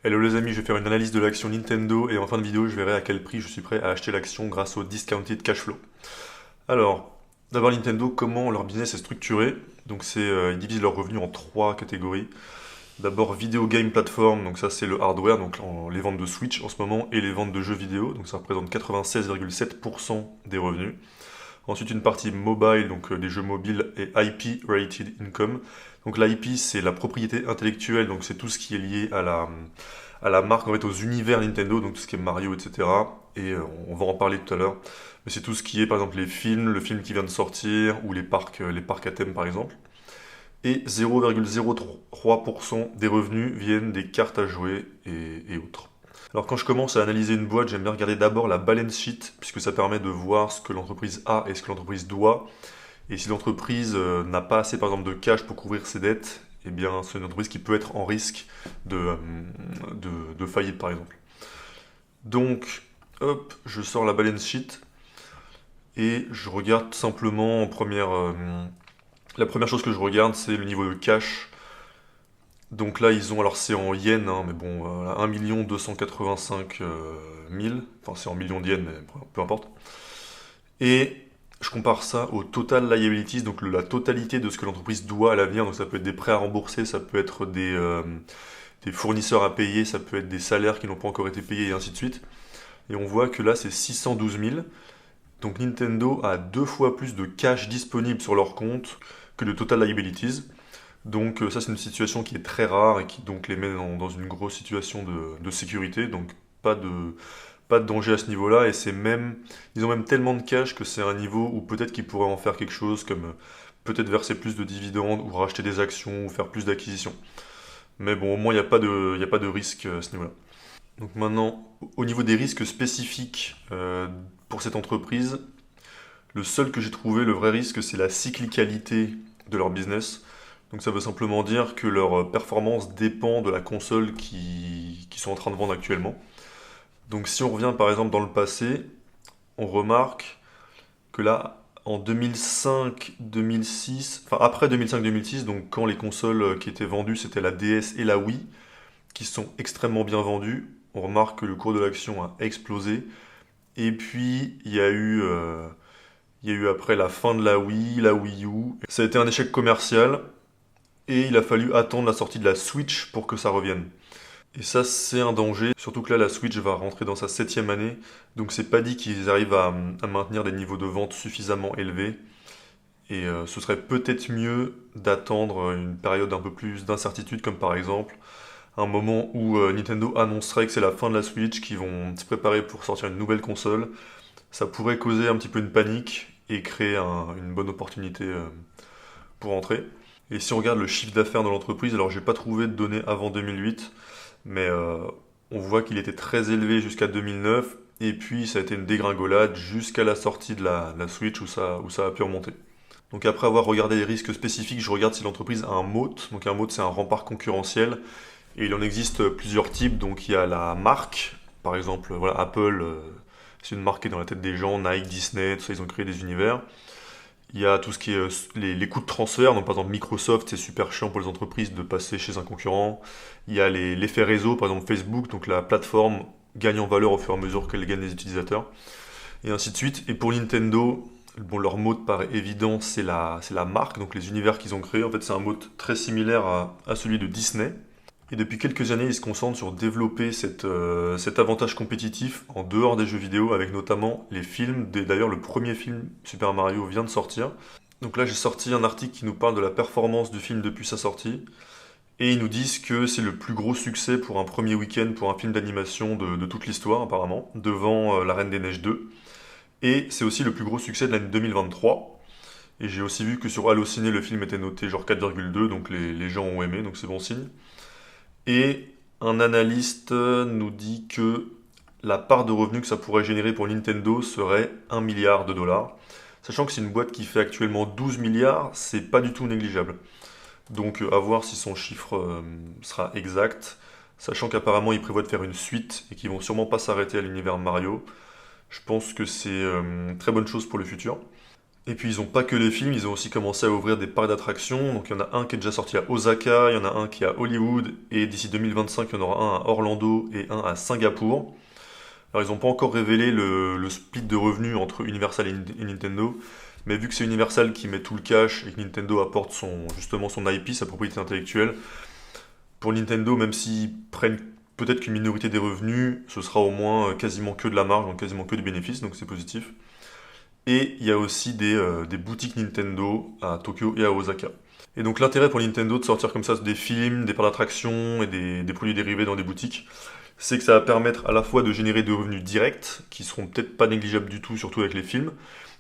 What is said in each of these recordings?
Hello les amis, je vais faire une analyse de l'action Nintendo et en fin de vidéo je verrai à quel prix je suis prêt à acheter l'action grâce au discounted cash flow. Alors, d'abord Nintendo, comment leur business est structuré. Donc ils divisent leurs revenus en trois catégories. D'abord Video Game Platform, donc ça c'est le hardware, donc les ventes de Switch en ce moment et les ventes de jeux vidéo, donc ça représente 96,7% des revenus. Ensuite une partie mobile, donc des jeux mobiles et IP Rated Income. Donc l'IP c'est la propriété intellectuelle, donc c'est tout ce qui est lié à la marque, en fait aux univers Nintendo, donc tout ce qui est Mario, etc. Et on va en parler tout à l'heure. Mais c'est tout ce qui est par exemple les films, le film qui vient de sortir, ou les parcs à thème par exemple. Et 0,03% des revenus viennent des cartes à jouer et autres. Alors quand je commence à analyser une boîte, j'aime bien regarder d'abord la balance sheet, puisque ça permet de voir ce que l'entreprise a et ce que l'entreprise doit. Et si l'entreprise n'a pas assez par exemple de cash pour couvrir ses dettes, eh bien c'est une entreprise qui peut être en risque de faillite par exemple. Donc, hop, je sors la balance sheet et je regarde tout simplement la première chose que je regarde, c'est le niveau de cash. Donc là, ils ont, alors c'est en yens, hein, mais bon, voilà, 1 285 000, enfin c'est en millions de yens, mais peu importe. Et je compare ça au total liabilities, donc la totalité de ce que l'entreprise doit à l'avenir. Donc ça peut être des prêts à rembourser, ça peut être des fournisseurs à payer, ça peut être des salaires qui n'ont pas encore été payés et ainsi de suite. Et on voit que là c'est 612 000. Donc Nintendo a deux fois plus de cash disponible sur leur compte que de total liabilities. Donc ça c'est une situation qui est très rare et qui donc les met dans une grosse situation de sécurité. Donc pas de, pas de danger à ce niveau-là. Et ils ont même tellement de cash que c'est un niveau où peut-être qu'ils pourraient en faire quelque chose comme peut-être verser plus de dividendes ou racheter des actions ou faire plus d'acquisitions. Mais bon, au moins il y a pas de risque à ce niveau-là. Donc maintenant, au niveau des risques spécifiques pour cette entreprise, le seul que j'ai trouvé, le vrai risque, c'est la cyclicalité de leur business. Donc ça veut simplement dire que leur performance dépend de la console qui sont en train de vendre actuellement. Donc si on revient par exemple dans le passé, on remarque que là, en 2005-2006, enfin après 2005-2006, donc quand les consoles qui étaient vendues c'était la DS et la Wii, qui sont extrêmement bien vendues, on remarque que le cours de l'action a explosé. Et puis il y a eu après la fin de la Wii, la Wii U. Ça a été un échec commercial et il a fallu attendre la sortie de la Switch pour que ça revienne. Et ça, c'est un danger, surtout que là, la Switch va rentrer dans sa septième année, donc c'est pas dit qu'ils arrivent à maintenir des niveaux de vente suffisamment élevés. Et ce serait peut-être mieux d'attendre une période un peu plus d'incertitude, comme par exemple un moment où Nintendo annoncerait que c'est la fin de la Switch, qu'ils vont se préparer pour sortir une nouvelle console. Ça pourrait causer un petit peu une panique et créer une bonne opportunité pour entrer. Et si on regarde le chiffre d'affaires de l'entreprise, alors j'ai pas trouvé de données avant 2008, mais on voit qu'il était très élevé jusqu'à 2009, et puis ça a été une dégringolade jusqu'à la sortie de la Switch où ça a pu remonter. Donc après avoir regardé les risques spécifiques, je regarde si l'entreprise a un moat. Donc un moat c'est un rempart concurrentiel, et il en existe plusieurs types. Donc il y a la marque, par exemple voilà, Apple, c'est une marque qui est dans la tête des gens, Nike, Disney, tout ça, ils ont créé des univers. Il y a tout ce qui est les coûts de transfert, donc par exemple Microsoft, c'est super chiant pour les entreprises de passer chez un concurrent. Il y a l'effet réseau, par exemple Facebook, donc la plateforme gagne en valeur au fur et à mesure qu'elle gagne des utilisateurs, et ainsi de suite. Et pour Nintendo, bon, leur mot paraît évident, c'est la marque, donc les univers qu'ils ont créés. En fait, c'est un mot très similaire à celui de Disney. Et depuis quelques années, ils se concentrent sur développer cet avantage compétitif en dehors des jeux vidéo, avec notamment les films. D'ailleurs, le premier film Super Mario vient de sortir. Donc là, j'ai sorti un article qui nous parle de la performance du film depuis sa sortie. Et ils nous disent que c'est le plus gros succès pour un premier week-end pour un film d'animation de toute l'histoire, apparemment, devant La Reine des Neiges 2. Et c'est aussi le plus gros succès de l'année 2023. Et j'ai aussi vu que sur Allociné, le film était noté genre 4,2, donc les gens ont aimé, donc c'est bon signe. Et un analyste nous dit que la part de revenus que ça pourrait générer pour Nintendo serait 1 milliard de dollars. Sachant que c'est une boîte qui fait actuellement 12 milliards, c'est pas du tout négligeable. Donc à voir si son chiffre sera exact. Sachant qu'apparemment ils prévoient de faire une suite et qu'ils vont sûrement pas s'arrêter à l'univers Mario. Je pense que c'est une très bonne chose pour le futur. Et puis ils ont pas que les films, ils ont aussi commencé à ouvrir des parcs d'attractions. Donc il y en a un qui est déjà sorti à Osaka, il y en a un qui est à Hollywood, et d'ici 2025, il y en aura un à Orlando et un à Singapour. Alors ils n'ont pas encore révélé le split de revenus entre Universal et Nintendo, mais vu que c'est Universal qui met tout le cash et que Nintendo apporte justement son IP, sa propriété intellectuelle, pour Nintendo, même s'ils prennent peut-être qu'une minorité des revenus, ce sera au moins quasiment que de la marge, donc quasiment que du bénéfice, donc c'est positif. Et il y a aussi des boutiques Nintendo à Tokyo et à Osaka. Et donc l'intérêt pour Nintendo de sortir comme ça des films, des parcs d'attractions et des produits dérivés dans des boutiques, c'est que ça va permettre à la fois de générer des revenus directs, qui seront peut-être pas négligeables du tout, surtout avec les films,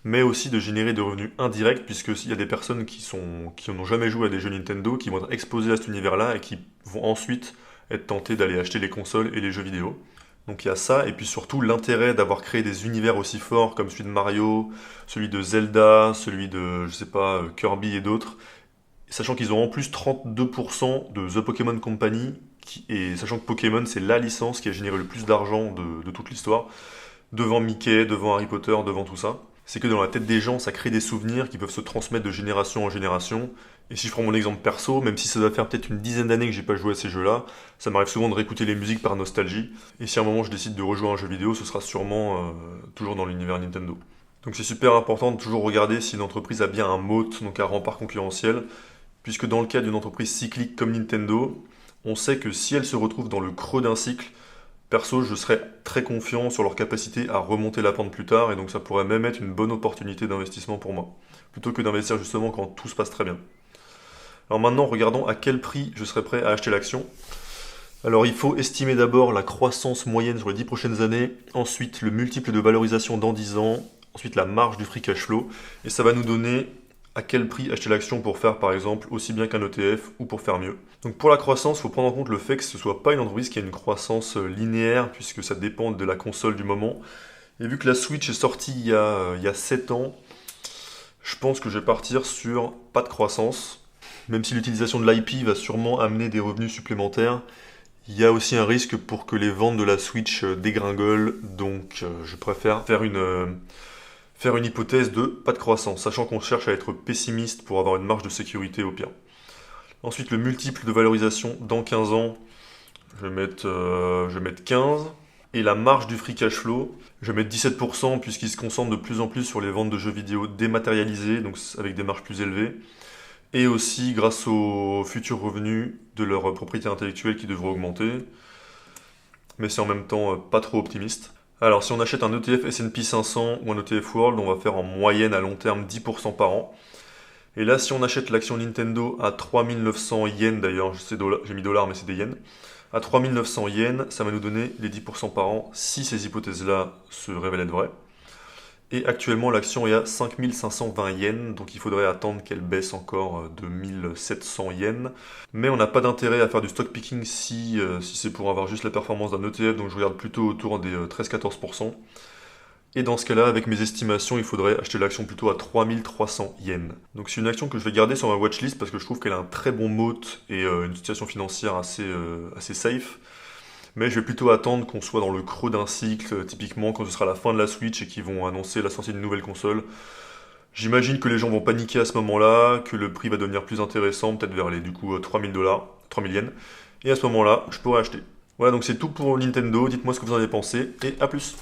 mais aussi de générer des revenus indirects, puisque s'il y a des personnes qui n'ont jamais joué à des jeux Nintendo, qui vont être exposées à cet univers-là et qui vont ensuite être tentées d'aller acheter les consoles et les jeux vidéo. Donc il y a ça, et puis surtout l'intérêt d'avoir créé des univers aussi forts comme celui de Mario, celui de Zelda, celui de, je sais pas, Kirby et d'autres, sachant qu'ils ont en plus 32% de The Pokémon Company, et sachant que Pokémon c'est la licence qui a généré le plus d'argent de toute l'histoire, devant Mickey, devant Harry Potter, devant tout ça. C'est que dans la tête des gens, ça crée des souvenirs qui peuvent se transmettre de génération en génération. Et si je prends mon exemple perso, même si ça doit faire peut-être une dizaine d'années que j'ai pas joué à ces jeux-là, ça m'arrive souvent de réécouter les musiques par nostalgie. Et si à un moment je décide de rejouer à un jeu vidéo, ce sera sûrement toujours dans l'univers Nintendo. Donc c'est super important de toujours regarder si une entreprise a bien un moat, donc un rempart concurrentiel, puisque dans le cas d'une entreprise cyclique comme Nintendo, on sait que si elle se retrouve dans le creux d'un cycle, perso, je serais très confiant sur leur capacité à remonter la pente plus tard, et donc ça pourrait même être une bonne opportunité d'investissement pour moi, plutôt que d'investir justement quand tout se passe très bien. Alors maintenant, regardons à quel prix je serais prêt à acheter l'action. Alors il faut estimer d'abord la croissance moyenne sur les 10 prochaines années, ensuite le multiple de valorisation dans 10 ans, ensuite la marge du free cash flow, et ça va nous donner à quel prix acheter l'action pour faire par exemple aussi bien qu'un ETF ou pour faire mieux. Donc pour la croissance, il faut prendre en compte le fait que ce ne soit pas une entreprise qui a une croissance linéaire puisque ça dépend de la console du moment. Et vu que la Switch est sortie il y a 7 ans, je pense que je vais partir sur pas de croissance. Même si l'utilisation de l'IP va sûrement amener des revenus supplémentaires, il y a aussi un risque pour que les ventes de la Switch dégringolent, donc je préfère faire une hypothèse de pas de croissance, sachant qu'on cherche à être pessimiste pour avoir une marge de sécurité au pire. Ensuite, le multiple de valorisation dans 15 ans, je vais mettre 15. Et la marge du free cash flow, je vais mettre 17% puisqu'ils se concentrent de plus en plus sur les ventes de jeux vidéo dématérialisées, donc avec des marges plus élevées. Et aussi grâce aux futurs revenus de leur propriété intellectuelle qui devraient augmenter. Mais c'est en même temps pas trop optimiste. Alors si on achète un ETF S&P 500 ou un ETF World, on va faire en moyenne à long terme 10% par an. Et là, si on achète l'action Nintendo à 3900 yens, d'ailleurs, j'ai mis dollars, mais c'est des yens, à 3900 yens, ça va nous donner les 10% par an si ces hypothèses-là se révèlent être vraies. Et actuellement, l'action est à 5520 yens, donc il faudrait attendre qu'elle baisse encore de 1700 yens. Mais on n'a pas d'intérêt à faire du stock picking si c'est pour avoir juste la performance d'un ETF, donc je regarde plutôt autour des 13-14%. Et dans ce cas-là, avec mes estimations, il faudrait acheter l'action plutôt à 3300 yens. Donc c'est une action que je vais garder sur ma watchlist parce que je trouve qu'elle a un très bon moat et une situation financière assez safe. Mais je vais plutôt attendre qu'on soit dans le creux d'un cycle, typiquement quand ce sera la fin de la Switch et qu'ils vont annoncer la sortie d'une nouvelle console. J'imagine que les gens vont paniquer à ce moment-là, que le prix va devenir plus intéressant, peut-être vers les 3000 dollars, 3000 yens. Et à ce moment-là, je pourrais acheter. Voilà, donc c'est tout pour Nintendo. Dites-moi ce que vous en avez pensé et à plus.